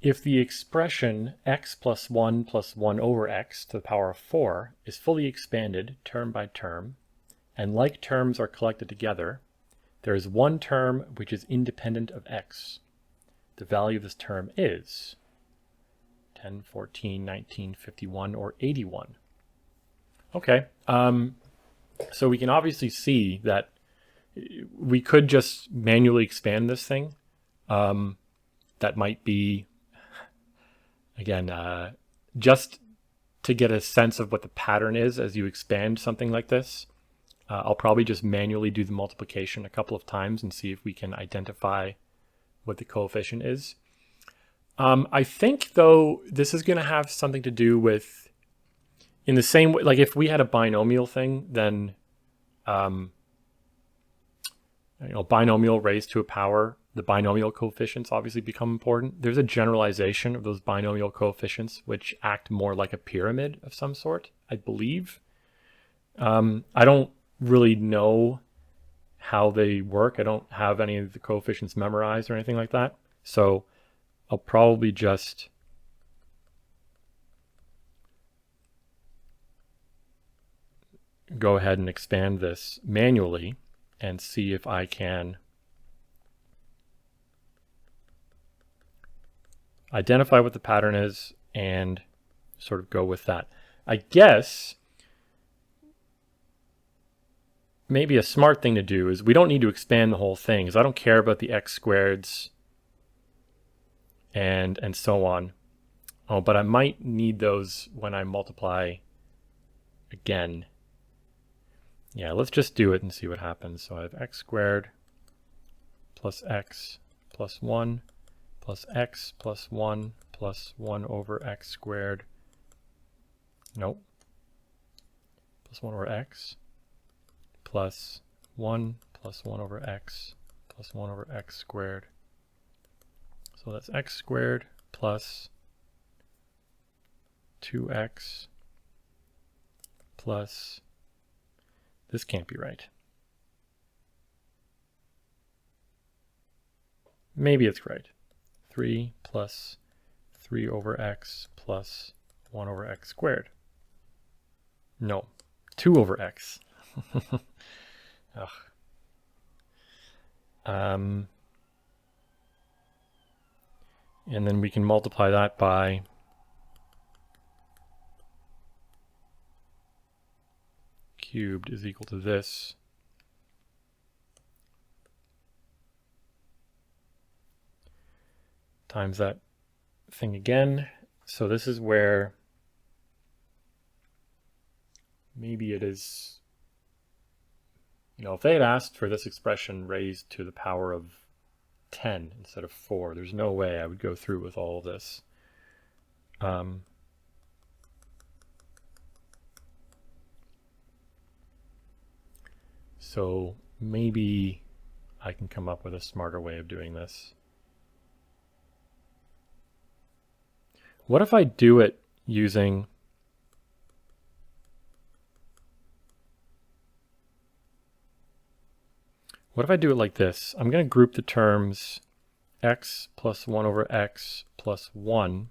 If the expression x plus 1 over x to the power of 4 is fully expanded term by term, and like terms are collected together, there is one term which is independent of x. The value of this term is 10, 14, 19, 51, or 81. Okay, so we can obviously see that we could just manually expand this thing. That might be, again, just to get a sense of what the pattern is as you expand something like this. I'll probably just manually do the multiplication a couple of times and see if we can identify what the coefficient is. I think, though, this is going to have something to do with, in the same way, like if we had a binomial thing, then binomial raised to a power, the binomial coefficients obviously become important. There's a generalization of those binomial coefficients which act more like a pyramid of some sort, I believe. I don't really know how they work. I don't have any of the coefficients memorized or anything like that. So I'll probably just go ahead and expand this manually and see if I can identify what the pattern is and sort of go with that. I guess maybe a smart thing to do is we don't need to expand the whole thing, because I don't care about the x squareds and so on. Oh, but I might need those when I multiply again. Yeah, let's just do it and see what happens. So I have x squared plus x plus 1 plus x plus 1 plus 1 over x squared. Nope. Plus 1 over x plus 1 plus 1 over x plus 1 over x squared. So that's x squared plus 2x plus, this can't be right. Maybe it's right. 3 plus 3 over x plus 1 over x squared. No, 2 over x. Ugh. And then we can multiply that by cubed is equal to this. Times that thing again. So this is where maybe it is, if they had asked for this expression raised to the power of 10 instead of 4, there's no way I would go through with all of this. So maybe I can come up with a smarter way of doing this. What if I do it using what if I do it like this? I'm going to group the terms x plus 1 over x plus 1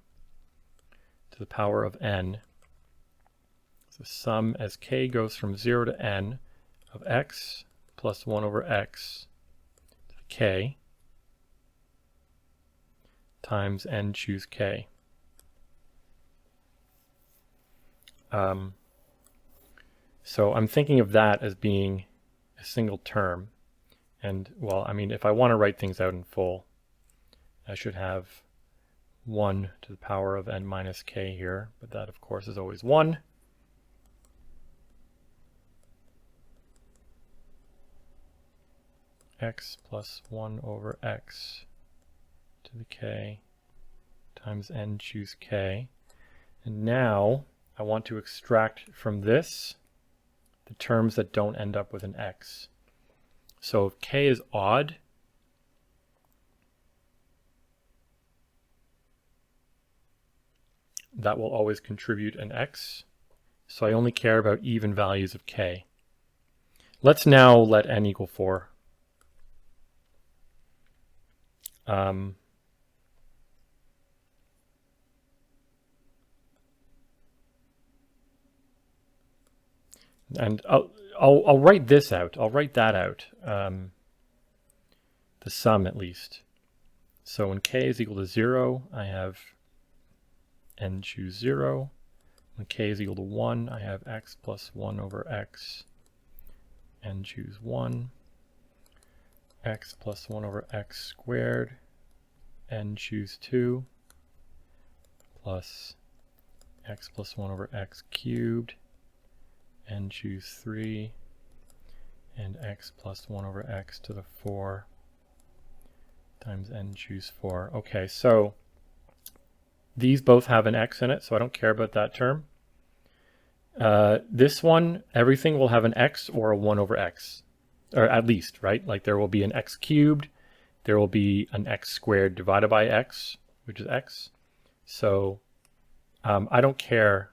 to the power of n. So sum as k goes from 0 to n of x plus 1 over x to the k times n choose k. So I'm thinking of that as being a single term. And, well, I mean, if I want to write things out in full, I should have 1 to the power of n minus k here, but that, of course, is always 1. X plus 1 over x to the k times n choose k. And now I want to extract from this the terms that don't end up with an x. So if k is odd, that will always contribute an x. So I only care about even values of k. Let's now let n equal 4. And I'll write this out. I'll write that out. The sum at least. So when k is equal to 0, I have n choose 0. When k is equal to 1, I have x plus 1 over x, n choose 1. X plus 1 over x squared, n choose 2, plus x plus 1 over x cubed, n choose 3, and x plus 1 over x to the 4 times n choose 4. Okay, so these both have an x in it, so I don't care about that term. This one, everything will have an x or a 1 over x, or at least, right? Like there will be an x cubed, there will be an x squared divided by x, which is x. So I don't care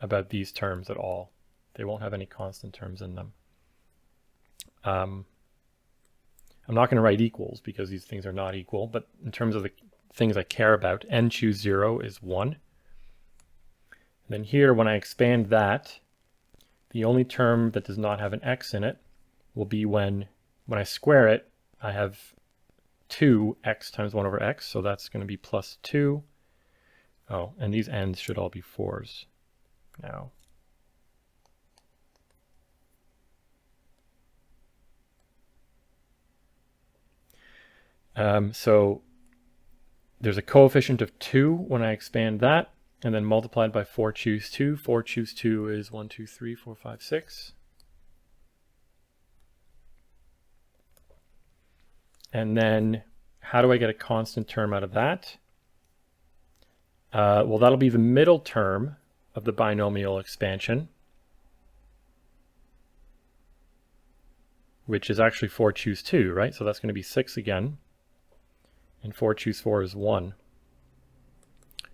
about these terms at all. They won't have any constant terms in them. I'm not going to write equals because these things are not equal, but in terms of the things I care about, n choose 0 is 1. And then here, when I expand that, the only term that does not have an x in it will be when I square it, I have 2x times 1 over x, so that's going to be plus 2. Oh, and these n's should all be 4s now. So there's a coefficient of 2 when I expand that, and then multiplied by 4 choose 2. 4 choose 2 is 1, 2, 3, 4, 5, 6. And then how do I get a constant term out of that? Well, that'll be the middle term of the binomial expansion, which is actually 4 choose 2, right? So that's going to be 6 again. And 4 choose 4 is 1.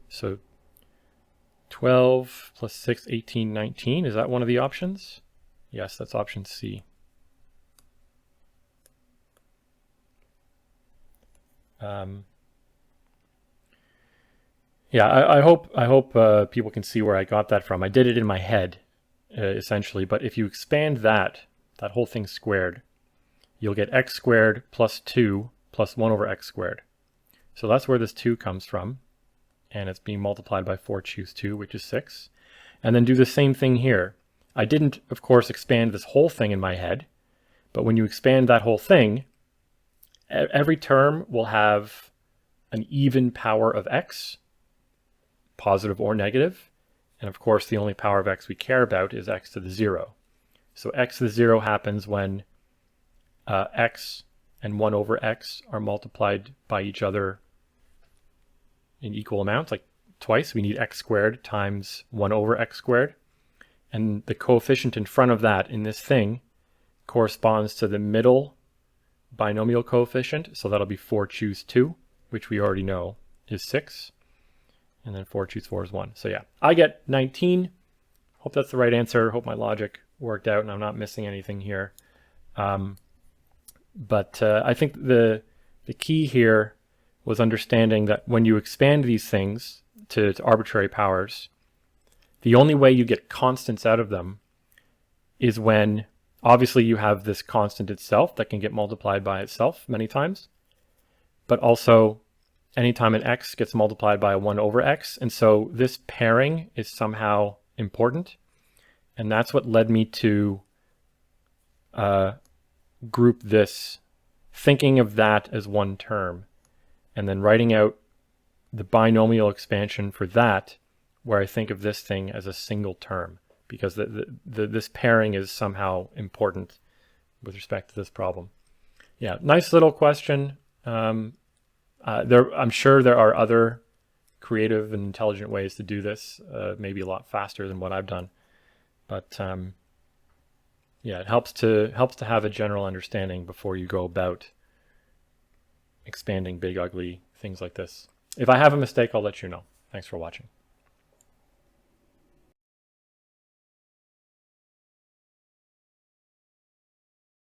So 12 plus 6, 18, 19. Is that one of the options? Yes, that's option C. Yeah, I hope people can see where I got that from. I did it in my head, essentially. But if you expand that whole thing squared, you'll get x squared plus 2 plus 1 over x squared. So that's where this 2 comes from, and it's being multiplied by 4 choose 2, which is 6. And then do the same thing here. I didn't, of course, expand this whole thing in my head, but when you expand that whole thing, every term will have an even power of x, positive or negative, and of course the only power of x we care about is x to the 0. So x to the 0 happens when x and 1 over x are multiplied by each other in equal amounts, like twice. We need x squared times 1 over x squared. And the coefficient in front of that in this thing corresponds to the middle binomial coefficient. So that'll be 4 choose 2, which we already know is 6. And then 4 choose 4 is 1. So yeah, I get 19. Hope that's the right answer. Hope my logic worked out and I'm not missing anything here. But I think the key here was understanding that when you expand these things to arbitrary powers, the only way you get constants out of them is when obviously you have this constant itself that can get multiplied by itself many times, but also anytime an x gets multiplied by a 1 over x. And so this pairing is somehow important. And that's what led me to group this, thinking of that as one term, and then writing out the binomial expansion for that, where I think of this thing as a single term, because this pairing is somehow important with respect to this problem. Yeah, nice little question. I'm sure there are other creative and intelligent ways to do this, maybe a lot faster than what I've done. But yeah, it helps to have a general understanding before you go about expanding big, ugly things like this. If I have a mistake, I'll let you know. Thanks for watching.